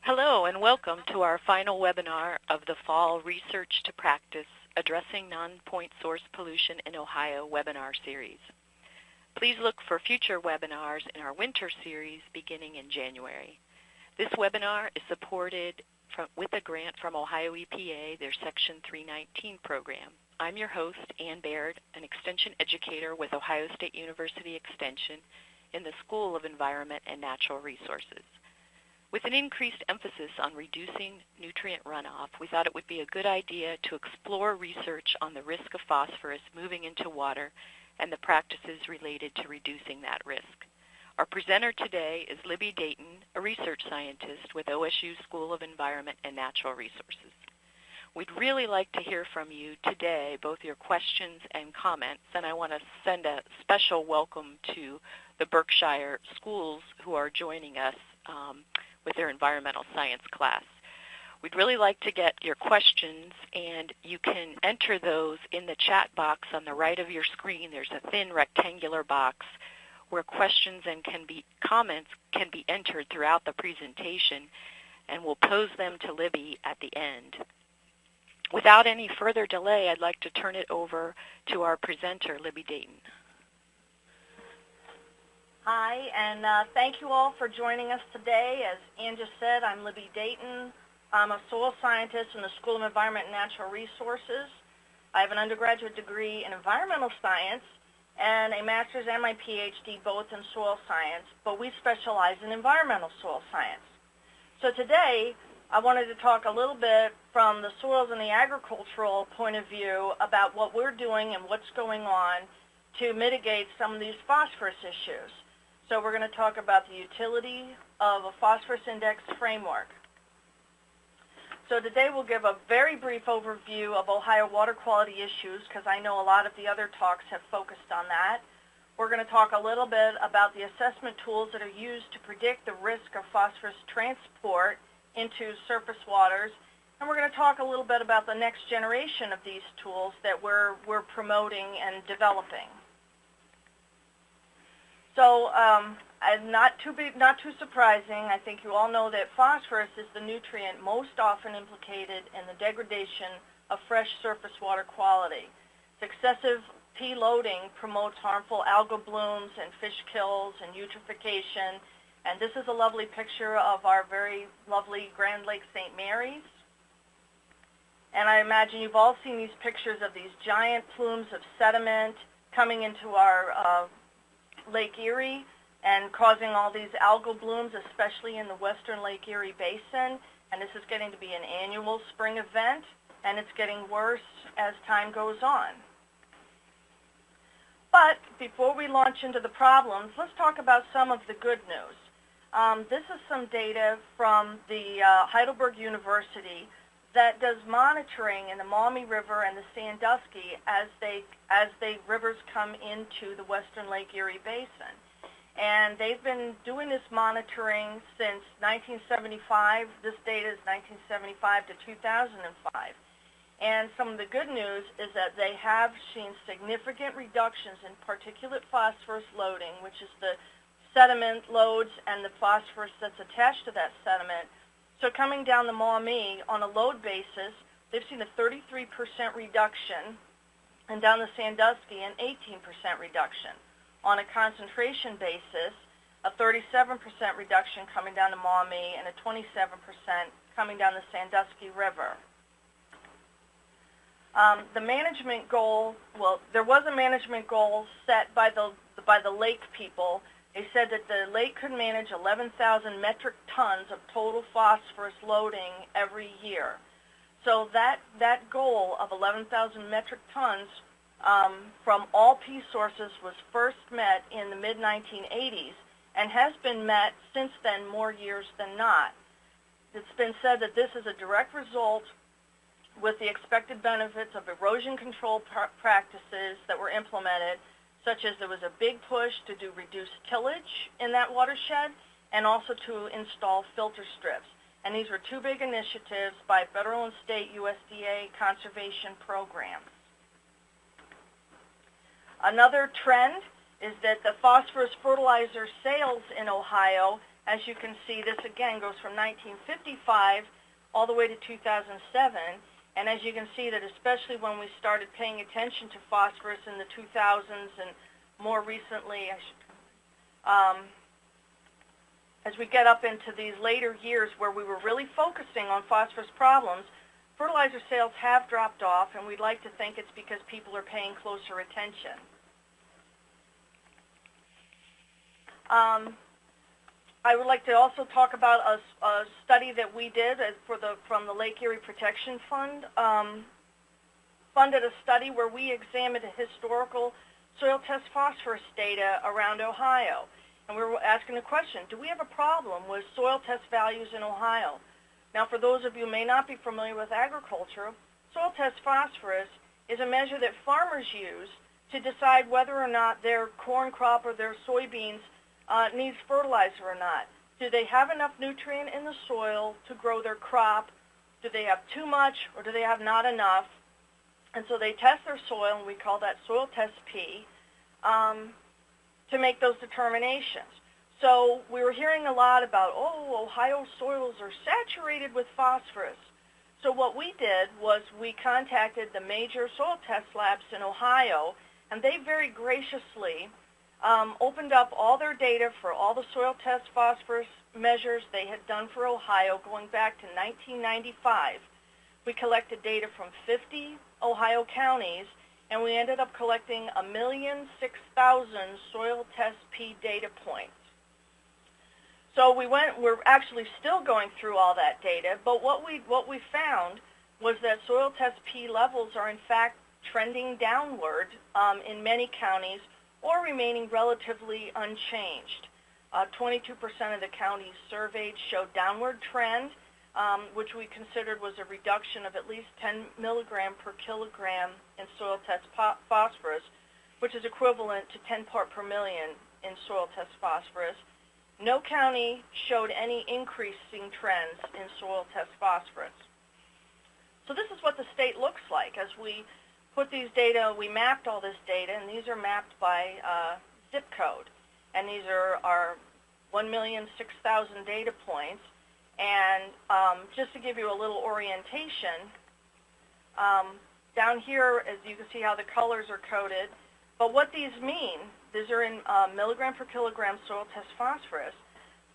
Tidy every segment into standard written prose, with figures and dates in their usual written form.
Hello and welcome to our final webinar of the Fall Research to Practice Addressing Non-Point Source Pollution in Ohio webinar series. Please look for future webinars in our winter series beginning in January. This webinar is supported with a grant from Ohio EPA, their Section 319 program. I'm your host, Ann Baird, an Extension Educator with Ohio State University Extension in the School of Environment and Natural Resources. With an increased emphasis on reducing nutrient runoff, we thought it would be a good idea to explore research on the risk of phosphorus moving into water and the practices related to reducing that risk. Our presenter today is Libby Dayton, a research scientist with OSU School of Environment and Natural Resources. We'd really like to hear from you today, both your questions and comments, and I want to send a special welcome to the Berkshire schools who are joining us with their environmental science class. We'd really like to get your questions, and you can enter those in the chat box on the right of your screen. There's a thin rectangular box where questions and comments can be entered throughout the presentation, and we'll pose them to Libby at the end. Without any further delay, I'd like to turn it over to our presenter, Libby Dayton. Hi, and thank you all for joining us today. As Ann just said, I'm Libby Dayton. I'm a soil scientist in the School of Environment and Natural Resources. I have an undergraduate degree in environmental science and a master's and my PhD both in soil science, but we specialize in environmental soil science. So today, I wanted to talk a little bit from the soils and the agricultural point of view about what we're doing and what's going on to mitigate some of these phosphorus issues. So we're going to talk about the utility of a phosphorus index framework. So today we'll give a very brief overview of Ohio water quality issues because I know a lot of the other talks have focused on that. We're going to talk a little bit about the assessment tools that are used to predict the risk of phosphorus transport into surface waters. And we're going to talk a little bit about the next generation of these tools that we're promoting and developing. So not too surprising, I think you all know that phosphorus is the nutrient most often implicated in the degradation of fresh surface water quality. Excessive P loading promotes harmful algal blooms and fish kills and eutrophication. And this is a lovely picture of our very lovely Grand Lake St. Mary's. And I imagine you've all seen these pictures of these giant plumes of sediment coming into our Lake Erie and causing all these algal blooms, especially in the western Lake Erie Basin. And this is getting to be an annual spring event, and it's getting worse as time goes on. But before we launch into the problems, let's talk about some of the good news. This is some data from the Heidelberg University that does monitoring in the Maumee River and the Sandusky as the rivers come into the western Lake Erie Basin. And they've been doing this monitoring since 1975. This data is 1975 to 2005. And some of the good news is that they have seen significant reductions in particulate phosphorus loading, which is the sediment loads and the phosphorus that's attached to that sediment. So coming down the Maumee on a load basis, they've seen a 33% reduction, and down the Sandusky an 18% reduction. On a concentration basis, a 37% reduction coming down the Maumee and a 27% coming down the Sandusky River. The management goal, well, there was a management goal set by the lake people. They said that the lake could manage 11,000 metric tons of total phosphorus loading every year. So that goal of 11,000 metric tons from all P sources was first met in the mid-1980s and has been met since then more years than not. It's been said that this is a direct result with the expected benefits of erosion control practices that were implemented, such as there was a big push to do reduced tillage in that watershed and also to install filter strips. And these were two big initiatives by federal and state USDA conservation programs. Another trend is that the phosphorus fertilizer sales in Ohio As you can see, this again goes from 1955 all the way to 2007. And as you can see that especially when we started paying attention to phosphorus in the 2000s and more recently, as we get up into these later years where we were really focusing on phosphorus problems, fertilizer sales have dropped off, and we'd like to think it's because people are paying closer attention. I would like to also talk about a study that we did from the Lake Erie Protection Fund. Funded a study where we examined historical soil test phosphorus data around Ohio. And we were asking the question, do we have a problem with soil test values in Ohio? Now, for those of you who may not be familiar with agriculture, soil test phosphorus is a measure that farmers use to decide whether or not their corn crop or their soybeans needs fertilizer or not. Do they have enough nutrient in the soil to grow their crop? Do they have too much, or do they have not enough? And so they test their soil, and we call that soil test P, to make those determinations. So we were hearing a lot about, Ohio soils are saturated with phosphorus. So what we did was we contacted the major soil test labs in Ohio, and they very graciously opened up all their data for all the soil test phosphorus measures they had done for Ohio going back to 1995. We collected data from 50 Ohio counties, and we ended up collecting 1,006,000 soil test P data points. So we're actually still going through all that data, but what we found was that soil test P levels are in fact trending downward in many counties, or remaining relatively unchanged. 22% of the counties surveyed showed downward trend, which we considered was a reduction of at least 10 milligram per kilogram in soil test phosphorus, which is equivalent to 10 part per million in soil test phosphorus. No county showed any increasing trends in soil test phosphorus. So this is what the state looks like. As we put these data, we mapped all this data, and these are mapped by zip code. And these are our 1,006,000 data points. And just to give you a little orientation, down here, as you can see how the colors are coded, but what these mean, these are in milligram per kilogram soil test phosphorus.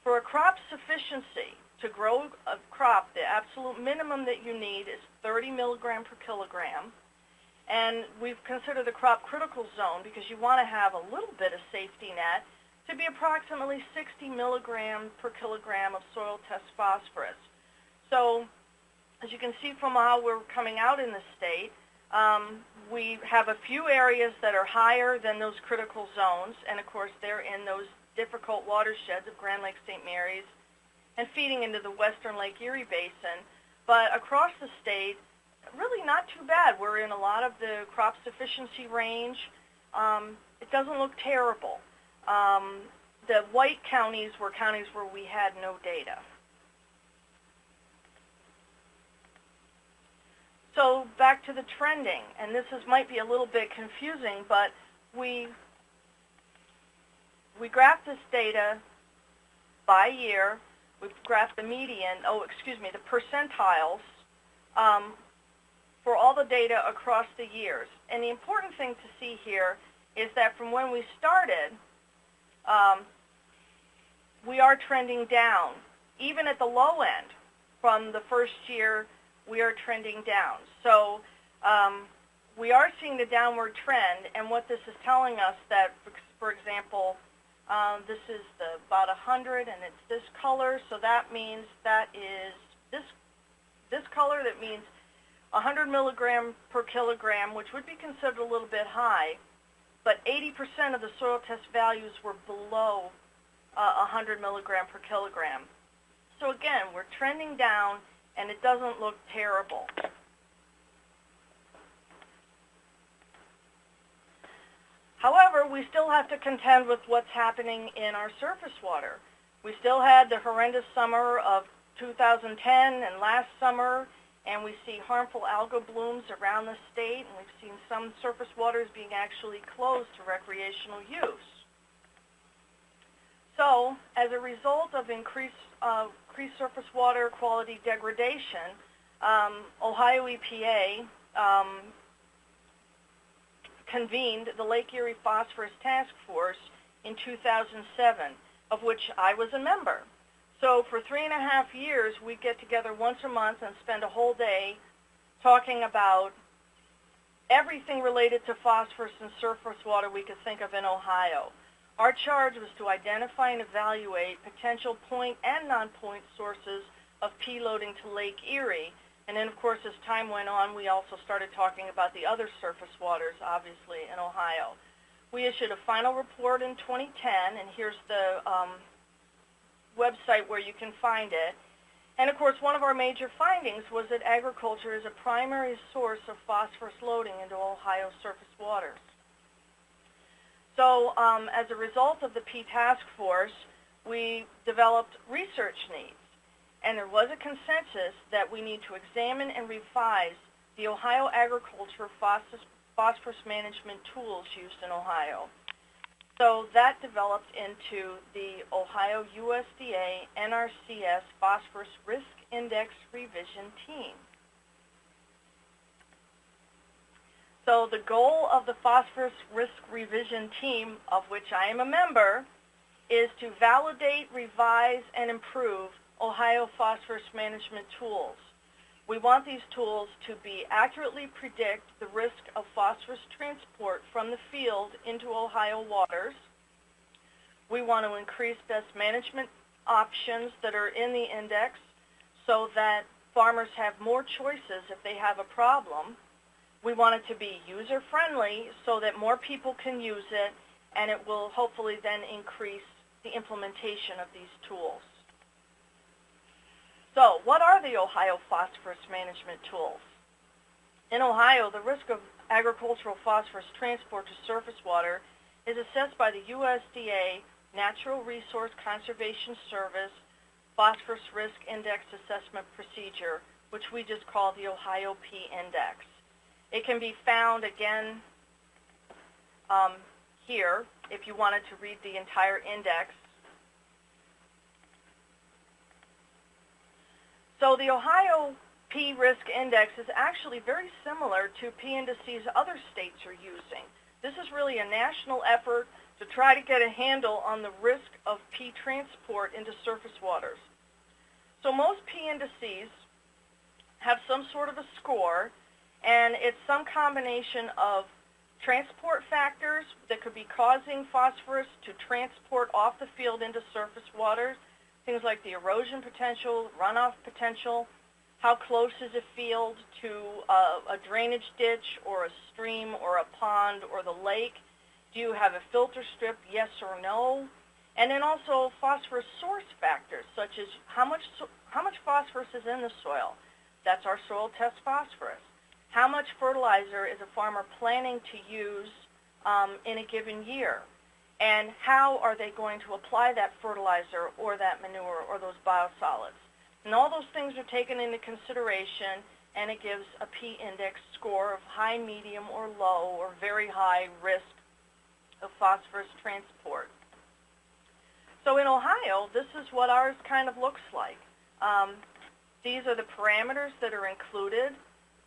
For a crop sufficiency, to grow a crop, the absolute minimum that you need is 30 milligram per kilogram. And we've considered the crop critical zone, because you want to have a little bit of safety net, to be approximately 60 milligrams per kilogram of soil test phosphorus. So as you can see from how we're coming out in the state, we have a few areas that are higher than those critical zones, and of course they're in those difficult watersheds of Grand Lake St. Mary's and feeding into the western Lake Erie Basin. But across the state, really not too bad. We're in a lot of the crop sufficiency range. It doesn't look terrible. The white counties were counties where we had no data. So back to the trending, and this might be a little bit confusing, but we graphed this data by year. We've graphed the median, the percentiles for all the data across the years. And the important thing to see here is that from when we started, we are trending down. Even at the low end, from the first year, we are trending down. So we are seeing the downward trend, and what this is telling us that, for example, this is about 100, and it's this color, so that means that is this color, that means 100 milligram per kilogram, which would be considered a little bit high, but 80% of the soil test values were below 100 milligram per kilogram. So again, we're trending down, and it doesn't look terrible. However, we still have to contend with what's happening in our surface water. We still had the horrendous summer of 2010 and last summer, and we see harmful algal blooms around the state, and we've seen some surface waters being actually closed to recreational use. So, as a result of increased surface water quality degradation, Ohio EPA convened the Lake Erie Phosphorus Task Force in 2007, of which I was a member. So for 3.5 years, we get together once a month and spend a whole day talking about everything related to phosphorus and surface water we could think of in Ohio. Our charge was to identify and evaluate potential point and non-point sources of P loading to Lake Erie. And then, of course, as time went on, we also started talking about the other surface waters, obviously, in Ohio. We issued a final report in 2010, and here's the website where you can find it. And, of course, one of our major findings was that agriculture is a primary source of phosphorus loading into Ohio surface waters. So as a result of the P Task Force, we developed research needs. And there was a consensus that we need to examine and revise the Ohio agriculture phosphorus management tools used in Ohio. So that developed into the Ohio USDA NRCS Phosphorus Risk Index Revision Team. So the goal of the Phosphorus Risk Revision Team, of which I am a member, is to validate, revise, and improve Ohio phosphorus management tools. We want these tools to be accurately predict the risk of phosphorus transport from the field into Ohio waters. We want to increase best management options that are in the index so that farmers have more choices if they have a problem. We want it to be user-friendly so that more people can use it, and it will hopefully then increase the implementation of these tools. So, what are the Ohio phosphorus management tools? In Ohio, the risk of agricultural phosphorus transport to surface water is assessed by the USDA Natural Resource Conservation Service Phosphorus Risk Index Assessment Procedure, which we just call the Ohio P Index. It can be found again here if you wanted to read the entire index. So the Ohio P Risk Index is actually very similar to P indices other states are using. This is really a national effort to try to get a handle on the risk of P transport into surface waters. So most P indices have some sort of a score, and it's some combination of transport factors that could be causing phosphorus to transport off the field into surface waters, things like the erosion potential, runoff potential, how close is a field to a drainage ditch or a stream or a pond or the lake. Do you have a filter strip, yes or no? And then also phosphorus source factors, such as how much phosphorus is in the soil. That's our soil test phosphorus. How much fertilizer is a farmer planning to use in a given year? And how are they going to apply that fertilizer or that manure or those biosolids? And all those things are taken into consideration, and it gives a P index score of high, medium, or low, or very high risk of phosphorus transport. So in Ohio, this is what ours kind of looks like. These are the parameters that are included,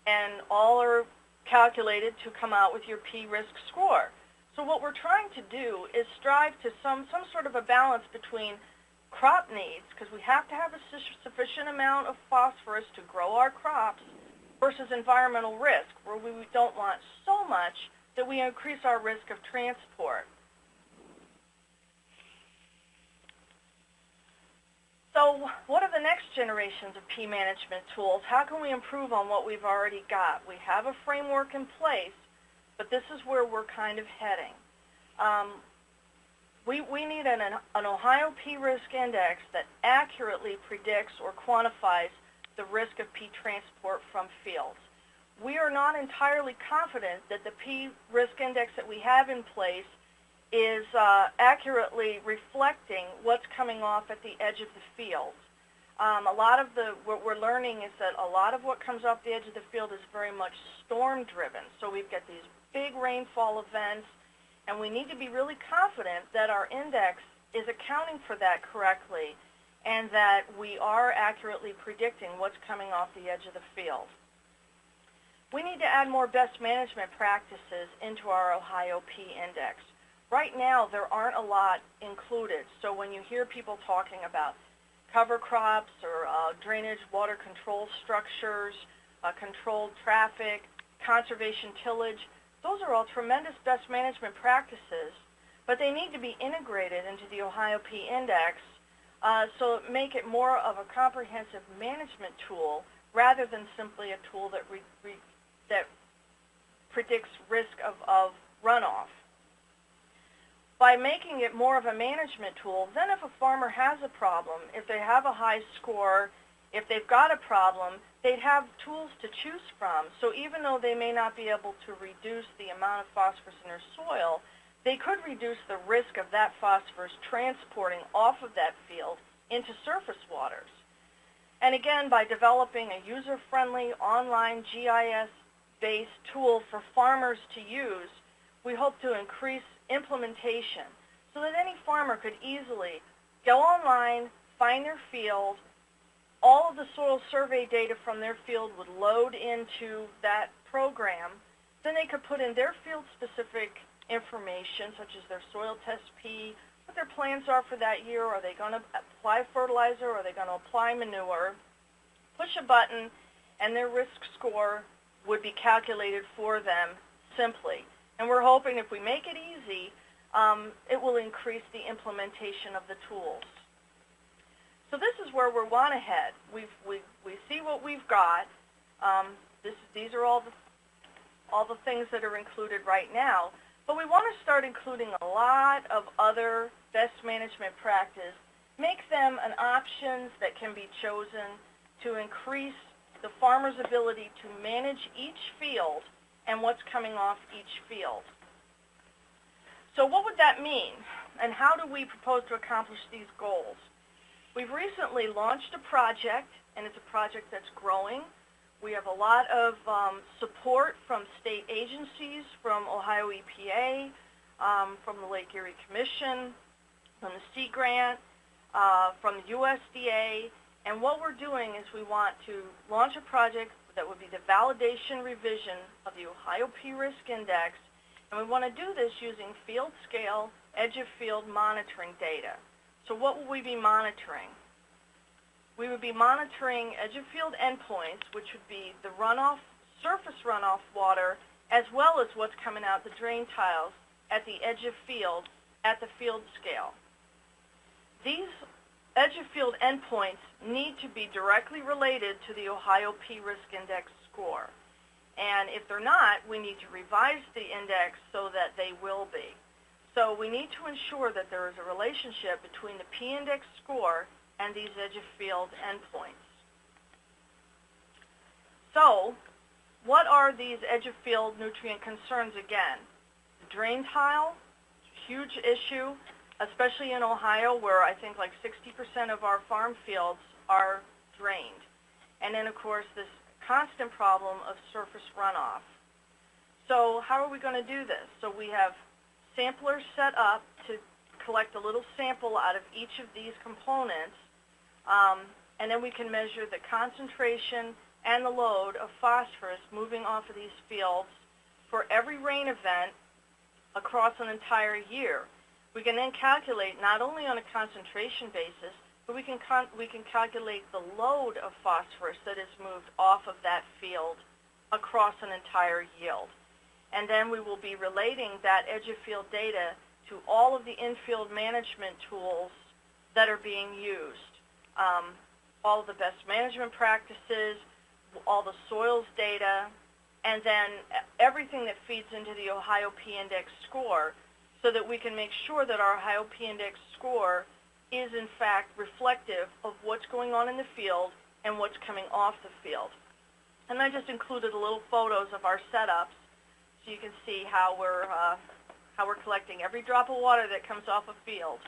and all are calculated to come out with your P risk score. So what we're trying to do is strive to some sort of a balance between crop needs, because we have to have a sufficient amount of phosphorus to grow our crops, versus environmental risk, where we don't want so much that we increase our risk of transport. So what are the next generations of P management tools? How can we improve on what we've already got? We have a framework in place, but this is where we're kind of heading. We need an Ohio P Risk Index that accurately predicts or quantifies the risk of P transport from fields. We are not entirely confident that the P Risk Index that we have in place is accurately reflecting what's coming off at the edge of the field. What we're learning is that a lot of what comes off the edge of the field is very much storm-driven. So we've got these big rainfall events, and we need to be really confident that our index is accounting for that correctly, and that we are accurately predicting what's coming off the edge of the field. We need to add more best management practices into our Ohio P Index. Right now, there aren't a lot included, so when you hear people talking about cover crops or drainage water control structures, controlled traffic, conservation tillage, those are all tremendous best management practices, but they need to be integrated into the Ohio P Index so make it more of a comprehensive management tool rather than simply a tool that that predicts risk of runoff. By making it more of a management tool, then if a farmer has a problem, if they have a high score, if they've got a problem, they'd have tools to choose from. So even though they may not be able to reduce the amount of phosphorus in their soil, they could reduce the risk of that phosphorus transporting off of that field into surface waters. And again, by developing a user-friendly online GIS-based tool for farmers to use, we hope to increase implementation so that any farmer could easily go online, find their field, all of the soil survey data from their field would load into that program. Then they could put in their field-specific information, such as their soil test P, what their plans are for that year. Are they going to apply fertilizer? Are they going to apply manure? Push a button, and their risk score would be calculated for them simply. And we're hoping if we make it easy, it will increase the implementation of the tools. So this is where we want to head. We see what we've got. These are all the things that are included right now. But we want to start including a lot of other best management practice, make them an option that can be chosen to increase the farmer's ability to manage each field and what's coming off each field. So what would that mean, and how do we propose to accomplish these goals? We've recently launched a project, and it's a project that's growing. We have a lot of support from state agencies, from Ohio EPA, from the Lake Erie Commission, from the Sea Grant, from the USDA. And what we're doing is we want to launch a project that would be the validation revision of the Ohio P Risk Index. And we want to do this using field scale, edge of field monitoring data. So what will we be monitoring? We would be monitoring edge of field endpoints, which would be the runoff, surface runoff water, as well as what's coming out the drain tiles at the edge of field at the field scale. These edge of field endpoints need to be directly related to the Ohio P Risk Index score. And if they're not, we need to revise the index so that they will be. So we need to ensure that there is a relationship between the P Index score and these edge of field endpoints. So what are these edge of field nutrient concerns again? The drain tile, huge issue, especially in Ohio where I think like 60% of our farm fields are drained. And then of course this constant problem of surface runoff. So how are we going to do this? So we have samplers set up to collect a little sample out of each of these components, and then we can measure the concentration and the load of phosphorus moving off of these fields for every rain event across an entire year. We can then calculate not only on a concentration basis, but we can calculate the load of phosphorus that is moved off of that field across an entire yield. And then we will be relating that edge of field data to all of the infield management tools that are being used. All of the best management practices, all the soils data, and then everything that feeds into the Ohio P Index score so that we can make sure that our Ohio P Index score is in fact reflective of what's going on in the field and what's coming off the field. And I just included a little photos of our setups so you can see how we're collecting every drop of water that comes off a field.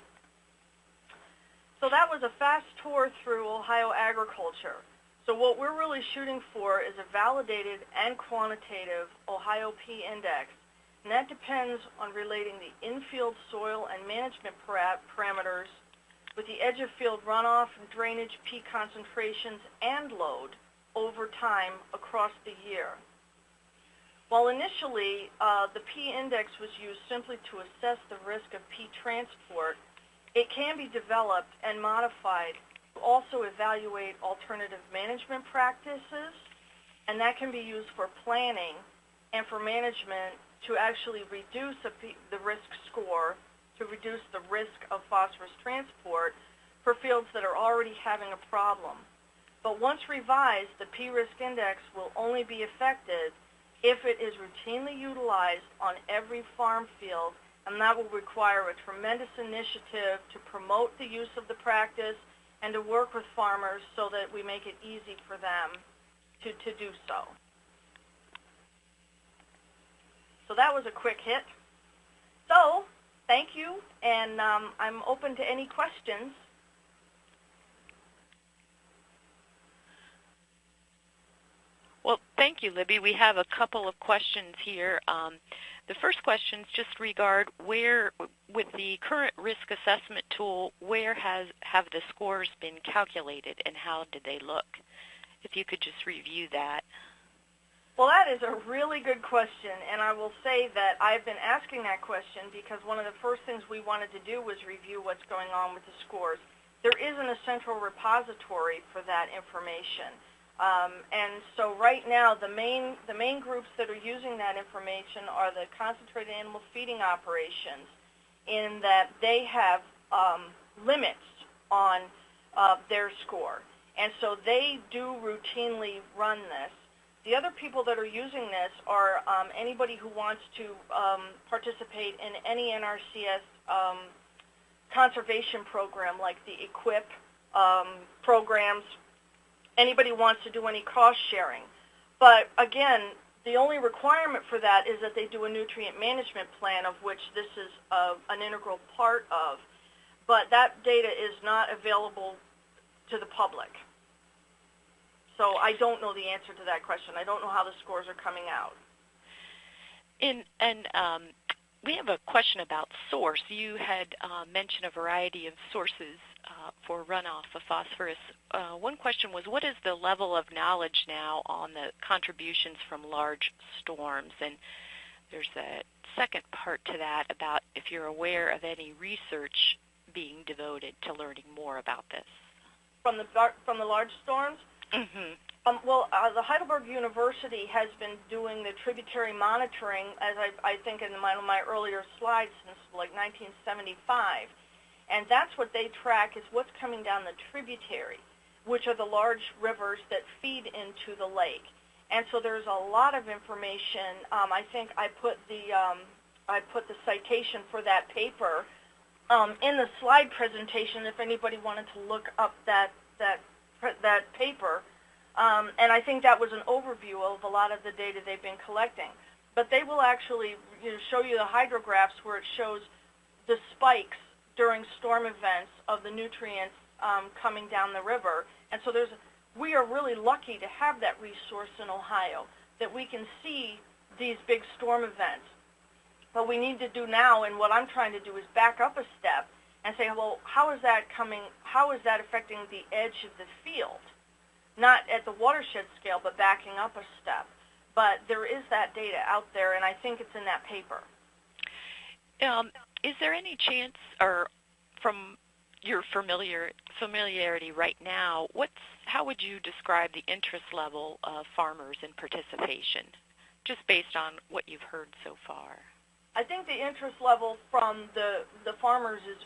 So that was a fast tour through Ohio agriculture. So what we're really shooting for is a validated and quantitative Ohio P Index and that depends on relating the infield soil and management parameters with the edge of field runoff and drainage P concentrations and load over time across the year. While initially the P index was used simply to assess the risk of P transport, it can be developed and modified to also evaluate alternative management practices, and that can be used for planning and for management to actually reduce the risk score, to reduce the risk of phosphorus transport for fields that are already having a problem. But once revised, the P risk index will only be affected if it is routinely utilized on every farm field, and that will require a tremendous initiative to promote the use of the practice and to work with farmers so that we make it easy for them to do so. So that was a quick hit. So, thank you, and I'm open to any questions. Well, thank you, Libby. We have a couple of questions here. The first questions just regard where, with the current risk assessment tool, where have the scores been calculated and how did they look? If you could just review that. Well, that is a really good question, and I will say that I've been asking that question because one of the first things we wanted to do was review what's going on with the scores. There isn't a central repository for that information. And so right now, the main groups that are using that information are the concentrated animal feeding operations, in that they have limits on their score. And so they do routinely run this. The other people that are using this are anybody who wants to participate in any NRCS conservation program, like the EQIP programs. Anybody wants to do any cost sharing. But again, the only requirement for that is that they do a nutrient management plan, of which this is an integral part of. But that data is not available to the public. So I don't know the answer to that question. I don't know how the scores are coming out. We have a question about source. You had mentioned a variety of sources for runoff of phosphorus. One question was, what is the level of knowledge now on the contributions from large storms? And there's a second part to that about if you're aware of any research being devoted to learning more about this. From the large storms? Mm-hmm. The Heidelberg University has been doing the tributary monitoring, as I think in one of my earlier slides, since like 1975. And that's what they track, is what's coming down the tributary, which are the large rivers that feed into the lake. And so there's a lot of information. I think I put the citation for that paper in the slide presentation if anybody wanted to look up that paper. And I think that was an overview of a lot of the data they've been collecting. But they will actually show you the hydrographs where it shows the spikes during storm events of the nutrients coming down the river. And so we are really lucky to have that resource in Ohio, that we can see these big storm events. What we need to do now, and what I'm trying to do, is back up a step and say, well, how is that affecting the edge of the field? Not at the watershed scale, but backing up a step. But there is that data out there, and I think it's in that paper. Is there any chance, or from your familiarity right now, how would you describe the interest level of farmers in participation, just based on what you've heard so far? I think the interest level from the farmers is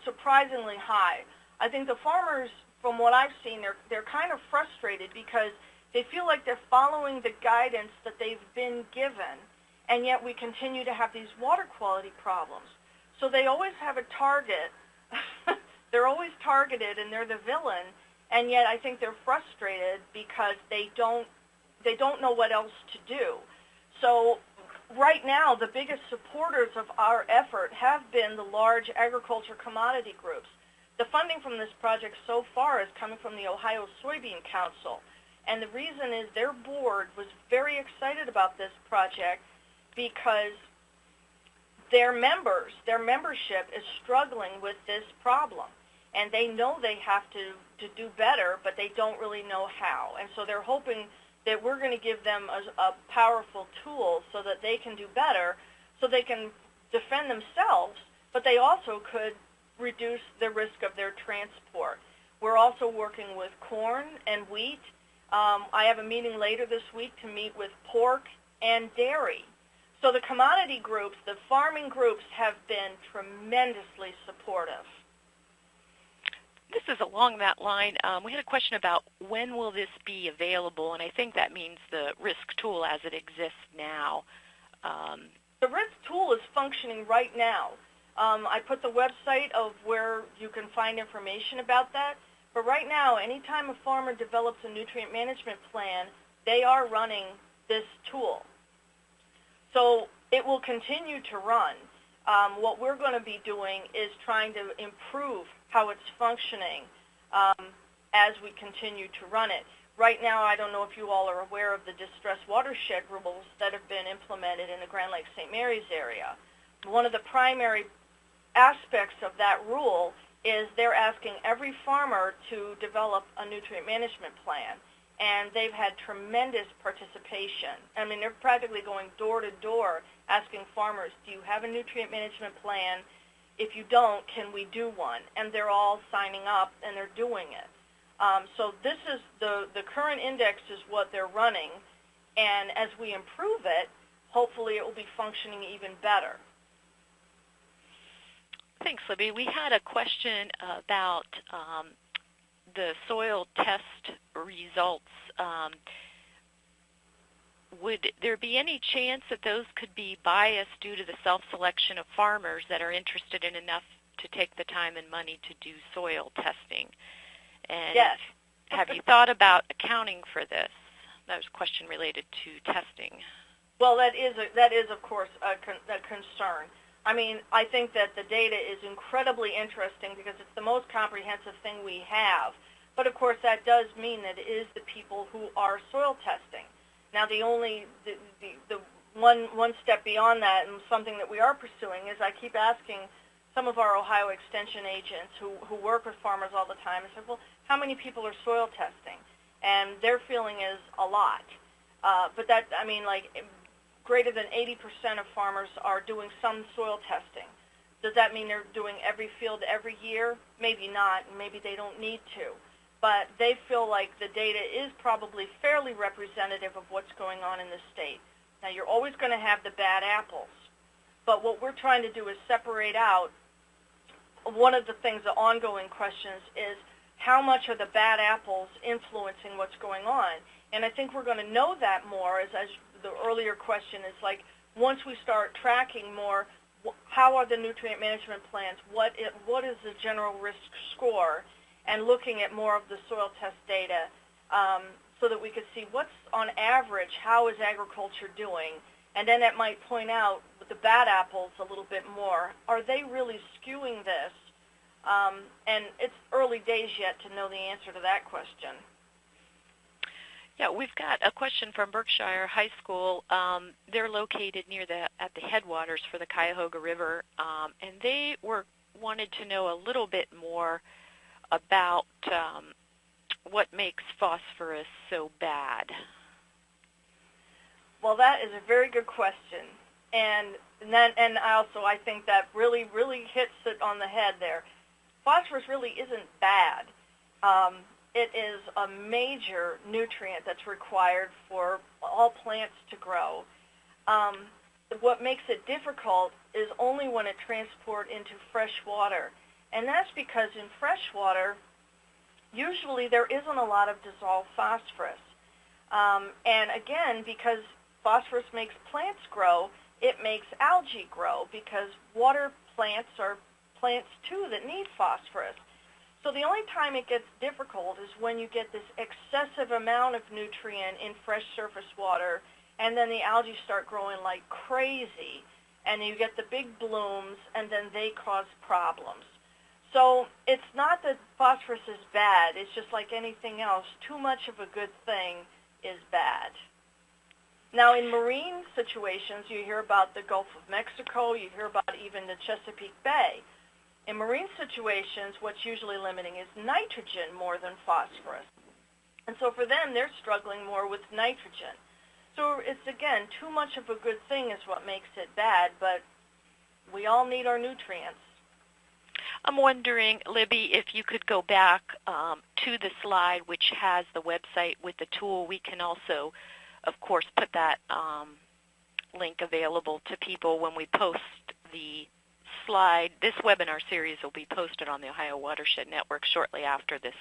surprisingly high. I think the farmers, from what I've seen, they're kind of frustrated because they feel like they're following the guidance that they've been given, and yet we continue to have these water quality problems. So they always have a target. They're always targeted, and they're the villain, and yet I think they're frustrated because they don't know what else to do. So right now, the biggest supporters of our effort have been the large agriculture commodity groups. The funding from this project so far is coming from the Ohio Soybean Council, and the reason is their board was very excited about this project because their membership is struggling with this problem. And they know they have to do better, but they don't really know how. And so they're hoping that we're going to give them a powerful tool so that they can do better, so they can defend themselves, but they also could reduce the risk of their transport. We're also working with corn and wheat. I have a meeting later this week to meet with pork and dairy. So the commodity groups, the farming groups, have been tremendously supportive. This is along that line. We had a question about when will this be available, and I think that means the risk tool as it exists now. The risk tool is functioning right now. I put the website of where you can find information about that. But right now, anytime a farmer develops a nutrient management plan, they are running this tool. So it will continue to run. What we're going to be doing is trying to improve how it's functioning as we continue to run it. Right now, I don't know if you all are aware of the distressed watershed rules that have been implemented in the Grand Lake St. Mary's area. One of the primary aspects of that rule is they're asking every farmer to develop a nutrient management plan. And they've had tremendous participation. I mean, they're practically going door to door asking farmers, do you have a nutrient management plan? If you don't, can we do one? And they're all signing up and they're doing it. So this is the current index is what they're running. And as we improve it, hopefully it will be functioning even better. Thanks, Libby. We had a question about the soil test results. Would there be any chance that those could be biased due to the self-selection of farmers that are interested in enough to take the time and money to do soil testing? And yes. Have you thought about accounting for this? That was a question related to testing. Well, that is of course a concern. I mean, I think that the data is incredibly interesting because it's the most comprehensive thing we have. But of course, that does mean that it is the people who are soil testing. Now, the one step beyond that, and something that we are pursuing, is I keep asking some of our Ohio Extension agents who work with farmers all the time, I said, well, how many people are soil testing? And their feeling is a lot. But that, I mean, like, greater than 80% of farmers are doing some soil testing. Does that mean they're doing every field every year? Maybe not, and maybe they don't need to. But they feel like the data is probably fairly representative of what's going on in the state. Now, you're always going to have the bad apples. But what we're trying to do is separate out. One of the things, the ongoing questions, is how much are the bad apples influencing what's going on? And I think we're going to know that more, as the earlier question is like, once we start tracking more, how are the nutrient management plans? What is the general risk score? And looking at more of the soil test data so that we could see what's on average, how is agriculture doing? And then that might point out with the bad apples a little bit more. Are they really skewing this? And it's early days yet to know the answer to that question. Yeah, we've got a question from Berkshire High School. They're located at the headwaters for the Cuyahoga River, and they wanted to know a little bit more about what makes phosphorus so bad. Well, that is a very good question, and also I think that really hits it on the head there. Phosphorus really isn't bad. It is a major nutrient that's required for all plants to grow. What makes it difficult is only when it transports into fresh water. And that's because in fresh water, usually there isn't a lot of dissolved phosphorus. And again, because phosphorus makes plants grow, it makes algae grow because water plants are plants too that need phosphorus. So the only time it gets difficult is when you get this excessive amount of nutrient in fresh surface water, and then the algae start growing like crazy, and you get the big blooms, and then they cause problems. So it's not that phosphorus is bad. It's just like anything else. Too much of a good thing is bad. Now, in marine situations, you hear about the Gulf of Mexico, you hear about even the Chesapeake Bay. In marine situations, what's usually limiting is nitrogen more than phosphorus. And so for them, they're struggling more with nitrogen. So it's, again, too much of a good thing is what makes it bad, but we all need our nutrients. I'm wondering, Libby, if you could go back to the slide which has the website with the tool. We can also, of course, put that link available to people when we post the slide. This webinar series will be posted on the Ohio Watershed Network shortly after this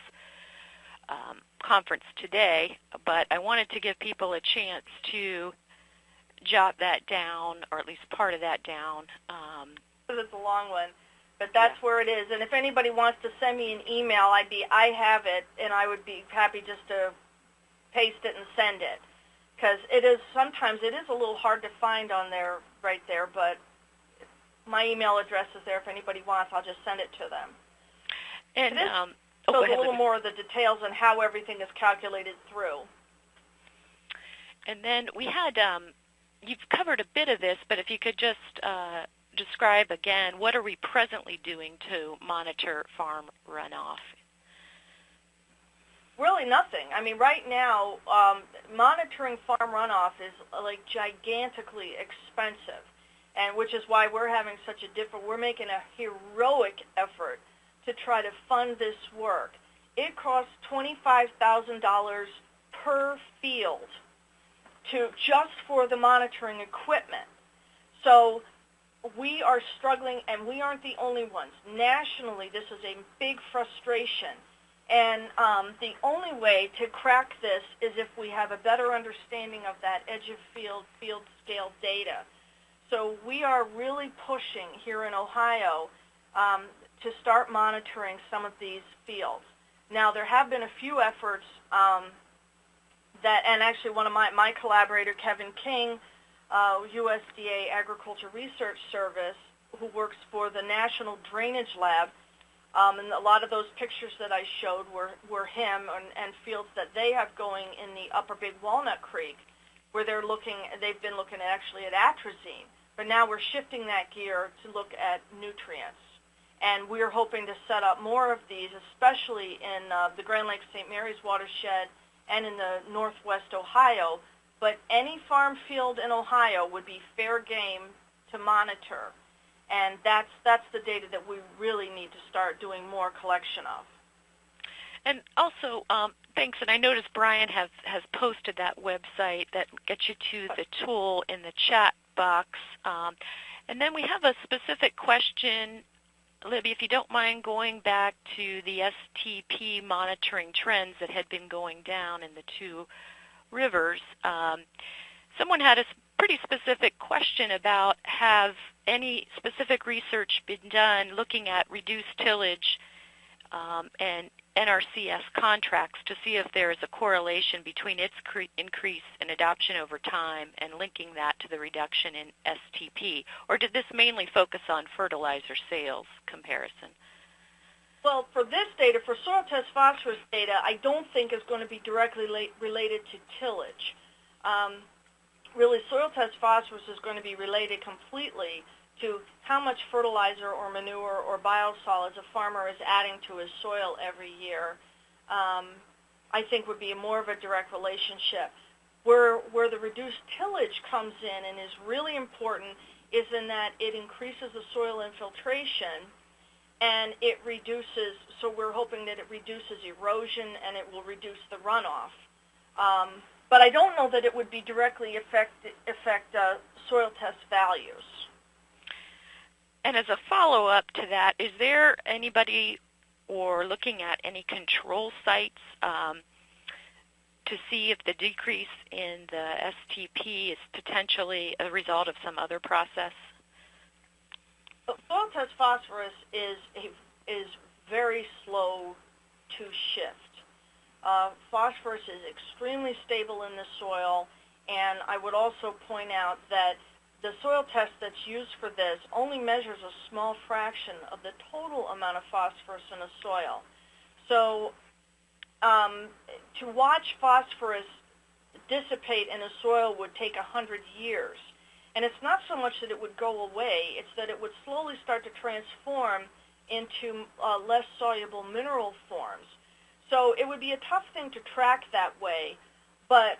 conference today, but I wanted to give people a chance to jot that down, or at least part of that down. It's a long one, but that's where it is. And if anybody wants to send me an email, I have it, and I would be happy just to paste it and send it, because sometimes it is a little hard to find on there, right there, but my email address is there. If anybody wants, I'll just send it to them. And so a little more of the details on how everything is calculated through. And then we had, you've covered a bit of this, but if you could just describe again, what are we presently doing to monitor farm runoff? Really nothing. I mean, right now, monitoring farm runoff is like gigantically expensive, and which is why we're having such a we're making a heroic effort to try to fund this work. It costs $25,000 per field just for the monitoring equipment. So we are struggling, and we aren't the only ones. Nationally, this is a big frustration. And the only way to crack this is if we have a better understanding of that edge-of-field, field-scale data. So we are really pushing here in Ohio to start monitoring some of these fields. Now, there have been a few efforts and actually one of my collaborator, Kevin King, USDA Agriculture Research Service, who works for the National Drainage Lab, and a lot of those pictures that I showed were him and fields that they have going in the upper Big Walnut Creek, where they've been looking actually at atrazine. But now we're shifting that gear to look at nutrients. And we're hoping to set up more of these, especially in the Grand Lakes St. Mary's watershed and in the Northwest Ohio. But any farm field in Ohio would be fair game to monitor. And that's the data that we really need to start doing more collection of. And also, thanks, and I noticed Brian has posted that website that gets you to the tool in the chat box. And then we have a specific question, Libby, if you don't mind going back to the STP monitoring trends that had been going down in the two rivers. Someone had a pretty specific question about, have any specific research been done looking at reduced tillage and NRCS contracts to see if there is a correlation between its increase in adoption over time and linking that to the reduction in STP? Or did this mainly focus on fertilizer sales comparison? Well, for this data, for soil test phosphorus data, I don't think is going to be directly related to tillage. Really, soil test phosphorus is going to be related completely to how much fertilizer or manure or biosolids a farmer is adding to his soil every year. I think would be more of a direct relationship. Where the reduced tillage comes in and is really important is in that it increases the soil infiltration and it reduces, so we're hoping that it reduces erosion and it will reduce the runoff. But I don't know that it would be directly affect soil test values. And as a follow-up to that, is there anybody or looking at any control sites to see if the decrease in the STP is potentially a result of some other process? Soil test phosphorus is very slow to shift. Phosphorus is extremely stable in the soil, and I would also point out that the soil test that's used for this only measures a small fraction of the total amount of phosphorus in a soil. So to watch phosphorus dissipate in a soil would take 100 years. And it's not so much that it would go away, it's that it would slowly start to transform into less soluble mineral forms. So it would be a tough thing to track that way, but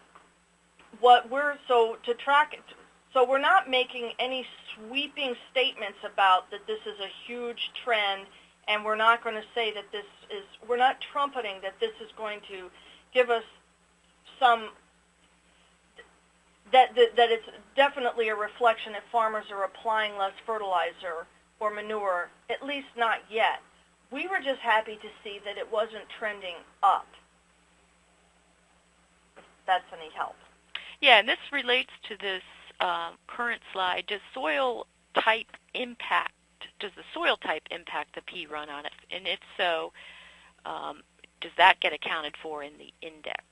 so we're not making any sweeping statements about that this is a huge trend, and we're not going to say that we're not trumpeting that this is going to give us some, that it's definitely a reflection that farmers are applying less fertilizer or manure, at least not yet. We were just happy to see that it wasn't trending up, if that's any help. Yeah, and this relates to this current slide. Does the soil type impact the P runoff? And if so, does that get accounted for in the index?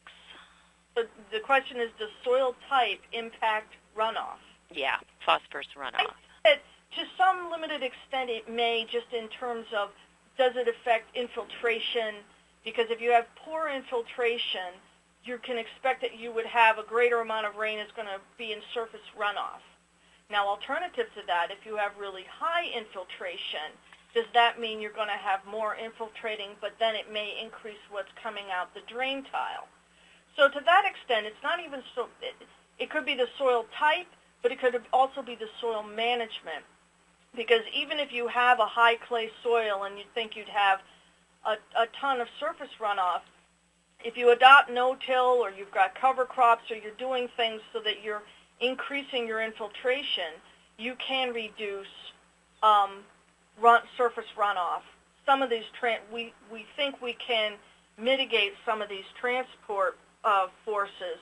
So the question is, does soil type impact runoff? Yeah, phosphorus runoff. To some limited extent it may, just in terms of does it affect infiltration, because if you have poor infiltration, you can expect that you would have a greater amount of rain is going to be in surface runoff. Now, alternative to that, if you have really high infiltration, does that mean you're going to have more infiltrating, but then it may increase what's coming out the drain tile? So to that extent, it's not even so, it could be the soil type, but it could also be the soil management. Because even if you have a high clay soil and you think you'd have a ton of surface runoff, if you adopt no-till or you've got cover crops or you're doing things so that you're increasing your infiltration, you can reduce surface runoff. Some of these, we think we can mitigate some of these transport forces.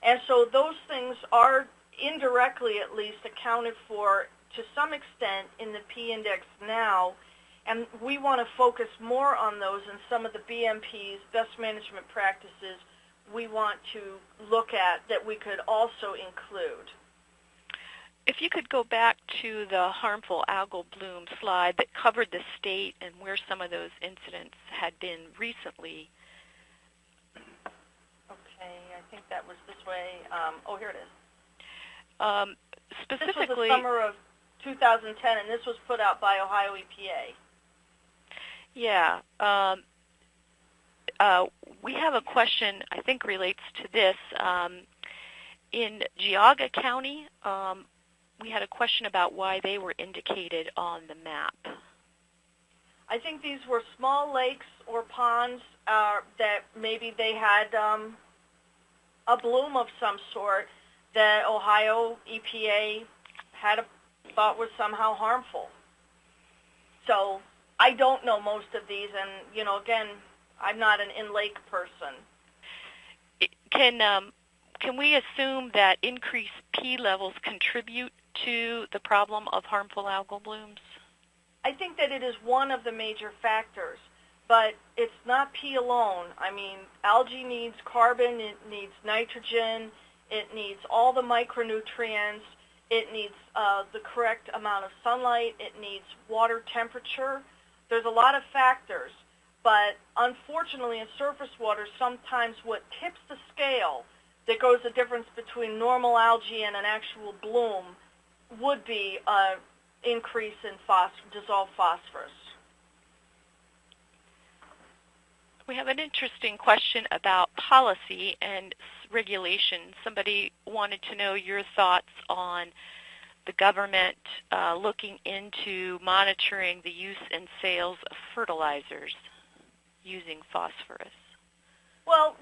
And so those things are indirectly at least accounted for to some extent in the P index now, and we want to focus more on those in some of the BMPs, best management practices, we want to look at that we could also include. If you could go back to the harmful algal bloom slide that covered the state and where some of those incidents had been recently. Okay, I think that was this way. Here it is. Specifically, this was the summer of 2010, and this was put out by Ohio EPA. Yeah. We have a question, I think relates to this. In Geauga County, we had a question about why they were indicated on the map. I think these were small lakes or ponds that maybe they had a bloom of some sort that Ohio EPA thought was somehow harmful. So I don't know most of these, and again, I'm not an in-lake person. Can we assume that increased P levels contribute to the problem of harmful algal blooms? I think that it is one of the major factors, but it's not P alone. I mean, algae needs carbon, it needs nitrogen, it needs all the micronutrients, it needs the correct amount of sunlight, it needs water temperature. There's a lot of factors, but unfortunately in surface water, sometimes what tips the scale that goes the difference between normal algae and an actual bloom would be an increase in dissolved phosphorus. We have an interesting question about policy and regulation. Somebody wanted to know your thoughts on the government looking into monitoring the use and sales of fertilizers using phosphorus. Well,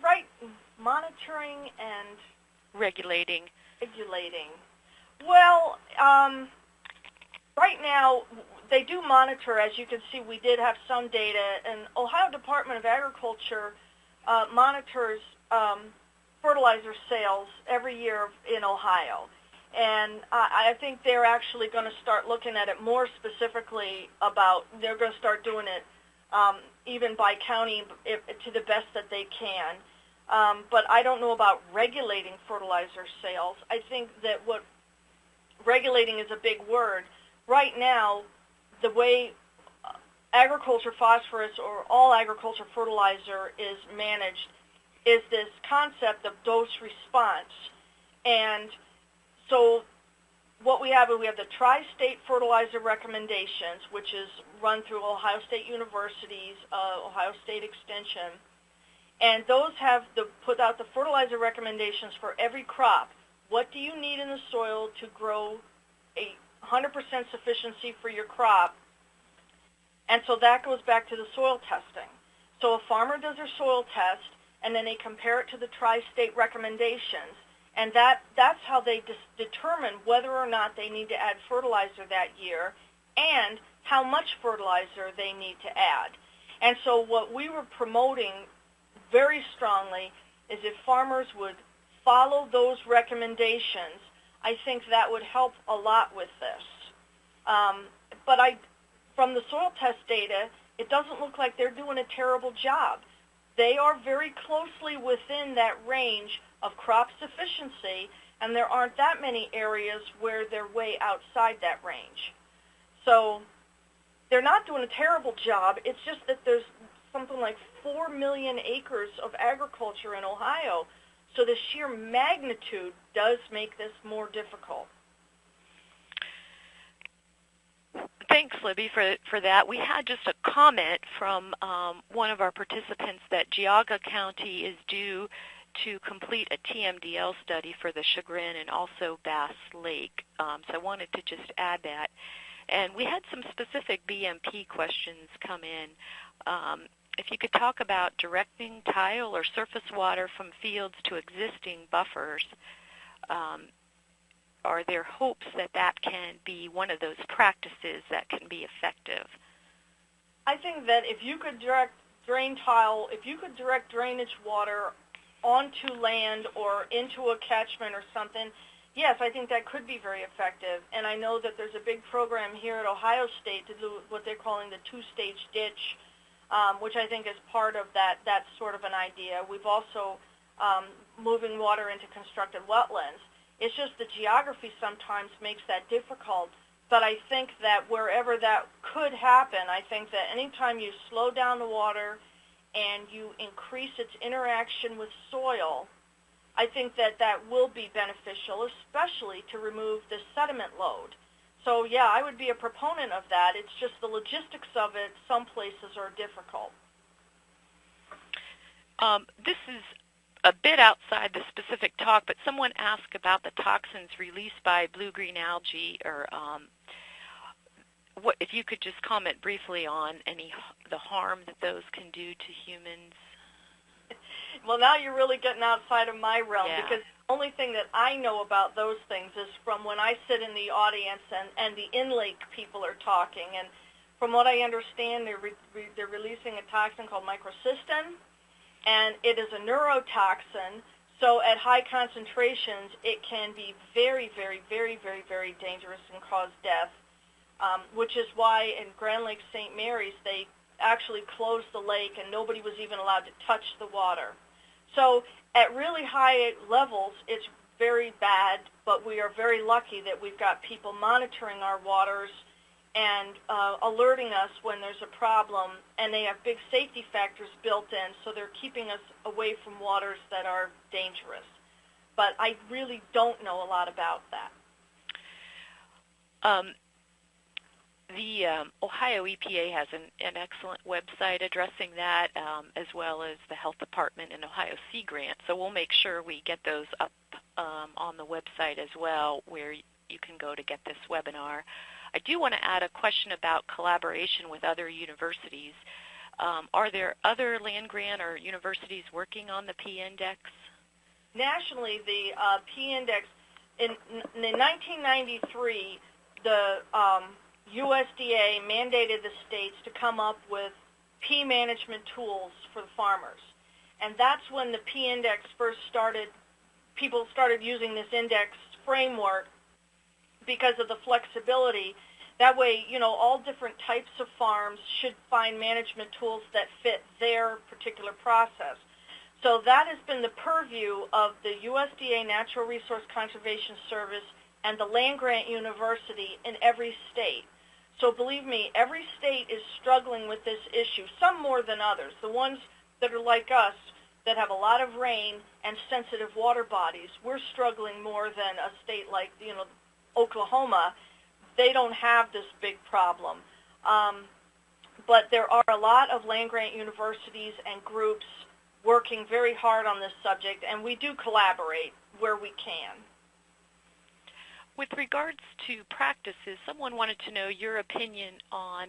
monitoring and regulating. Well, right now they do monitor. As you can see, we did have some data, and Ohio Department of Agriculture monitors fertilizer sales every year in Ohio. And I think they're actually going to start looking at it more specifically they're going to start doing it even by county to the best that they can. But I don't know about regulating fertilizer sales. I think that regulating is a big word. Right now, the way agriculture phosphorus or all agriculture fertilizer is managed, is this concept of dose response. And so what we have is we have the tri-state fertilizer recommendations, which is run through Ohio State University's Ohio State Extension. And those have put out the fertilizer recommendations for every crop. What do you need in the soil to grow a 100% sufficiency for your crop? And so that goes back to the soil testing. So a farmer does their soil test, and then they compare it to the tri-state recommendations, and that's how they determine whether or not they need to add fertilizer that year and how much fertilizer they need to add. And so what we were promoting very strongly is if farmers would follow those recommendations, I think that would help a lot with this. But from the soil test data, it doesn't look like they're doing a terrible job. They are very closely within that range of crop sufficiency, and there aren't that many areas where they're way outside that range. So they're not doing a terrible job. It's just that there's something like 4 million acres of agriculture in Ohio, so the sheer magnitude does make this more difficult. Thanks, Libby, for that. We had just a comment from one of our participants that Geauga County is due to complete a TMDL study for the Chagrin and also Bass Lake. So I wanted to just add that. And we had some specific BMP questions come in. If you could talk about directing tile or surface water from fields to existing buffers, are there hopes that that can be one of those practices that can be effective? I think that if you could direct drainage water onto land or into a catchment or something, yes, I think that could be very effective. And I know that there's a big program here at Ohio State to do what they're calling the two-stage ditch, which I think is part of that sort of an idea. We've also moving water into constructed wetlands. It's just the geography sometimes makes that difficult. But I think that wherever that could happen, I think that anytime you slow down the water and you increase its interaction with soil, I think that that will be beneficial, especially to remove the sediment load. So, yeah, I would be a proponent of that. It's just the logistics of it, some places are difficult. This is a bit outside the specific talk, but someone asked about the toxins released by blue-green algae, or what if you could just comment briefly on the harm that those can do to humans. Well, now you're really getting outside of my realm, yeah. Because the only thing that I know about those things is from when I sit in the audience and the in-lake people are talking. And from what I understand, they're releasing a toxin called microcystin, and it is a neurotoxin. So at high concentrations, it can be very, very, very, very, very dangerous and cause death, which is why in Grand Lake St. Mary's, they actually closed the lake and nobody was even allowed to touch the water. So at really high levels, it's very bad, but we are very lucky that we've got people monitoring our waters and alerting us when there's a problem, and they have big safety factors built in, so they're keeping us away from waters that are dangerous. But I really don't know a lot about that. The Ohio EPA has an excellent website addressing that, as well as the Health Department and Ohio Sea Grant. So we'll make sure we get those up on the website as well, where you can go to get this webinar. I do want to add a question about collaboration with other universities. Are there other land-grant or universities working on the P-Index? Nationally, the P-Index, in 1993, the USDA mandated the states to come up with P management tools for the farmers. And that's when the P-Index first started. People started using this index framework because of the flexibility. That way, all different types of farms should find management tools that fit their particular process. So that has been the purview of the USDA Natural Resource Conservation Service and the land-grant university in every state. So believe me, every state is struggling with this issue, some more than others. The ones that are like us, that have a lot of rain and sensitive water bodies. We're struggling more than a state like, Oklahoma. They don't have this big problem. But there are a lot of land-grant universities and groups working very hard on this subject, and we do collaborate where we can. With regards to practices, someone wanted to know your opinion on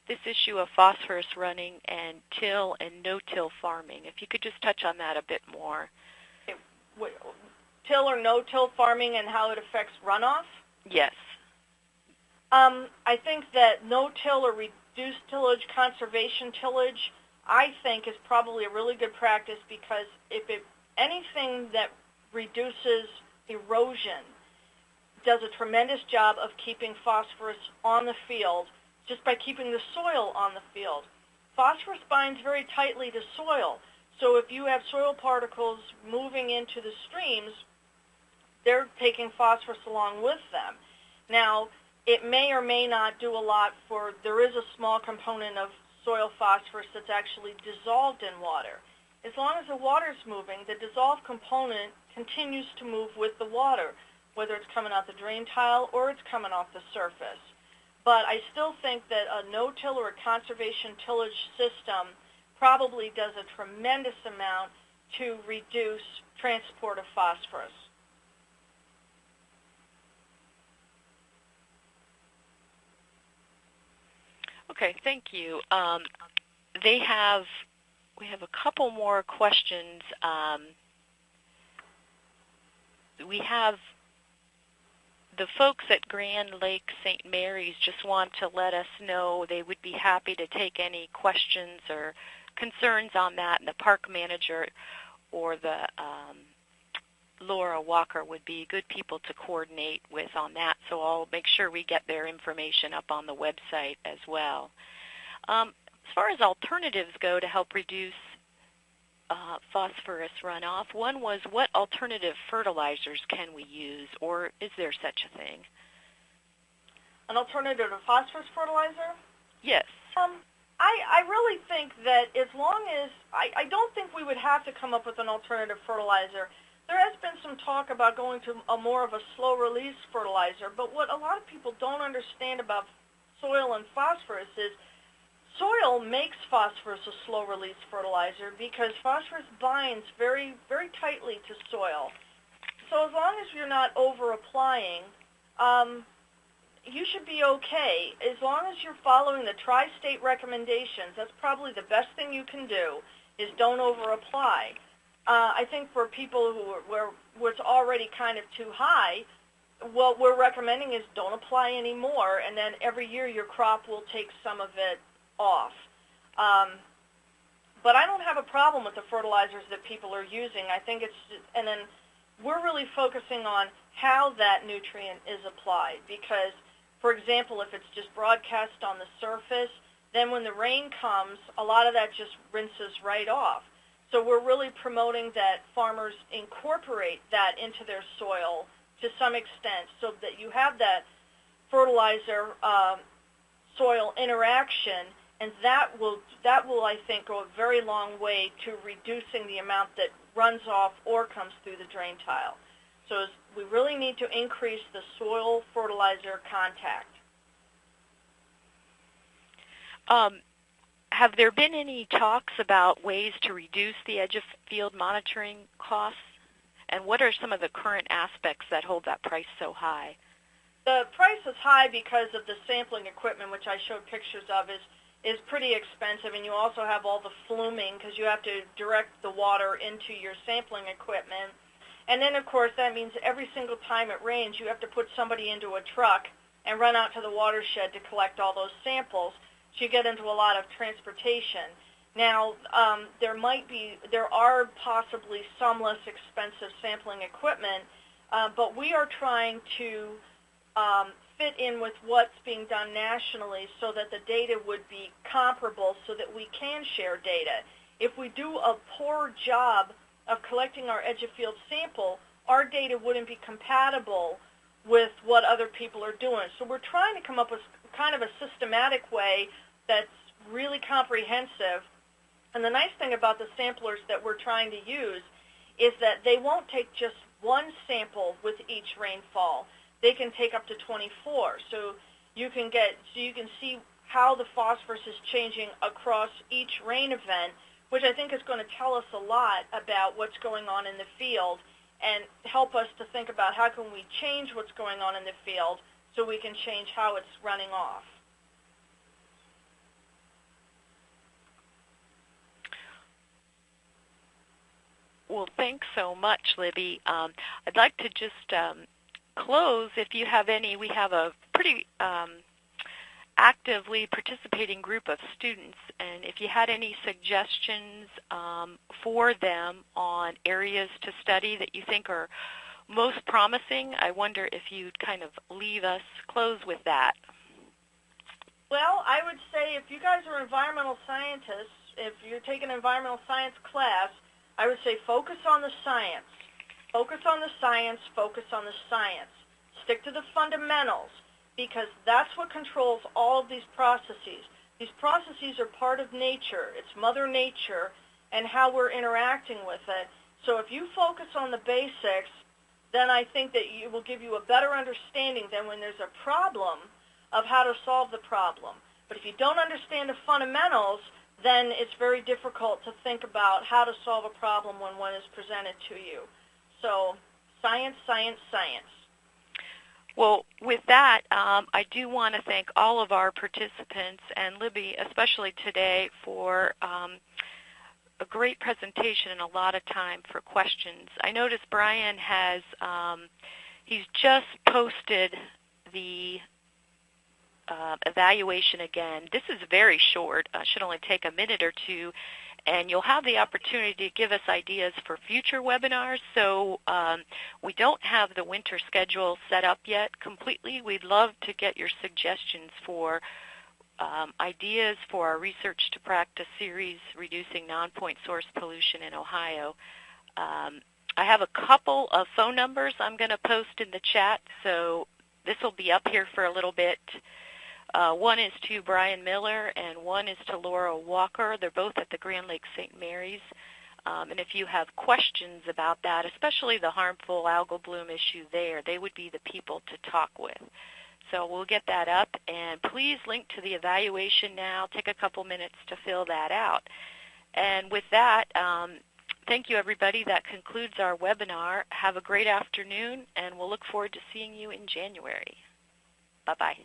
this issue of phosphorus running and till and no-till farming. If you could just touch on that a bit more. Till or no-till farming and how it affects runoff? Yes. I think that no-till or reduced tillage, conservation tillage, I think is probably a really good practice, because anything that reduces erosion does a tremendous job of keeping phosphorus on the field just by keeping the soil on the field. Phosphorus binds very tightly to soil, so if you have soil particles moving into the streams, they're taking phosphorus along with them. Now, it may or may not do a lot there is a small component of soil phosphorus that's actually dissolved in water. As long as the water's moving, the dissolved component continues to move with the water, whether it's coming out the drain tile or it's coming off the surface. But I still think that a no-till or a conservation tillage system probably does a tremendous amount to reduce transport of phosphorus. Okay, thank you. We have a couple more questions. We have the folks at Grand Lake St. Mary's just want to let us know they would be happy to take any questions or concerns on that, and the park manager or the Laura Walker would be good people to coordinate with on that, so I'll make sure we get their information up on the website as well. As far as alternatives go to help reduce phosphorus runoff, one was, what alternative fertilizers can we use, or is there such a thing? An alternative to phosphorus fertilizer? Yes. I really think that as long as, I don't think we would have to come up with an alternative fertilizer. There has been some talk about going to more of a slow-release fertilizer, but what a lot of people don't understand about soil and phosphorus is soil makes phosphorus a slow-release fertilizer because phosphorus binds very, very tightly to soil. So as long as you're not over-applying, you should be okay. As long as you're following the tri-state recommendations, that's probably the best thing you can do, is don't over-apply. I think for people where it's already kind of too high, what we're recommending is don't apply anymore, and then every year your crop will take some of it off. But I don't have a problem with the fertilizers that people are using. I think and then we're really focusing on how that nutrient is applied, because, for example, if it's just broadcast on the surface, then when the rain comes, a lot of that just rinses right off. So we're really promoting that farmers incorporate that into their soil to some extent, so that you have that fertilizer soil interaction, and that will, I think, go a very long way to reducing the amount that runs off or comes through the drain tile. So we really need to increase the soil fertilizer contact. Have there been any talks about ways to reduce the edge of field monitoring costs? And what are some of the current aspects that hold that price so high? The price is high because of the sampling equipment, which I showed pictures of, is pretty expensive, and you also have all the fluming because you have to direct the water into your sampling equipment. And then, of course, that means every single time it rains, you have to put somebody into a truck and run out to the watershed to collect all those samples. So you get into a lot of transportation. Now, there are possibly some less expensive sampling equipment, but we are trying to fit in with what's being done nationally so that the data would be comparable so that we can share data. If we do a poor job of collecting our edge of field sample, our data wouldn't be compatible with what other people are doing. So we're trying to come up with kind of a systematic way that's really comprehensive And the nice thing about the samplers that we're trying to use is that they won't take just one sample with each rainfall. They can take up to 24. So you can see how the phosphorus is changing across each rain event, which I think is going to tell us a lot about what's going on in the field and help us to think about how can we change what's going on in the field so we can change how it's running off. Well, thanks so much, Libby. I'd like to just close. If you have any, we have a pretty actively participating group of students, and if you had any suggestions for them on areas to study that you think are most promising, I wonder if you'd kind of close with that. Well, I would say if you guys are environmental scientists, if you're taking an environmental science class, I would say focus on the science. Focus on the science, focus on the science. Stick to the fundamentals, because that's what controls all of these processes. These processes are part of nature. It's Mother Nature and how we're interacting with it. So if you focus on the basics, then I think that it will give you a better understanding than when there's a problem of how to solve the problem. But if you don't understand the fundamentals, then it's very difficult to think about how to solve a problem when one is presented to you. So science, science, science. Well, with that, I do want to thank all of our participants and Libby, especially today, for a great presentation and a lot of time for questions. I noticed Brian has, he's just posted the evaluation again. This is very short. Should only take a minute or two, and you'll have the opportunity to give us ideas for future webinars. So we don't have the winter schedule set up yet completely. We'd love to get your suggestions for ideas for our Research to Practice series, Reducing Non-Point Source Pollution in Ohio. I have a couple of phone numbers I'm going to post in the chat, so this will be up here for a little bit. One is to Brian Miller and one is to Laura Walker. They're both at the Grand Lake St. Mary's. And if you have questions about that, especially the harmful algal bloom issue there, they would be the people to talk with. So we'll get that up, and please link to the evaluation now. Take a couple minutes to fill that out. And with that, thank you, everybody. That concludes our webinar. Have a great afternoon, and we'll look forward to seeing you in January. Bye-bye.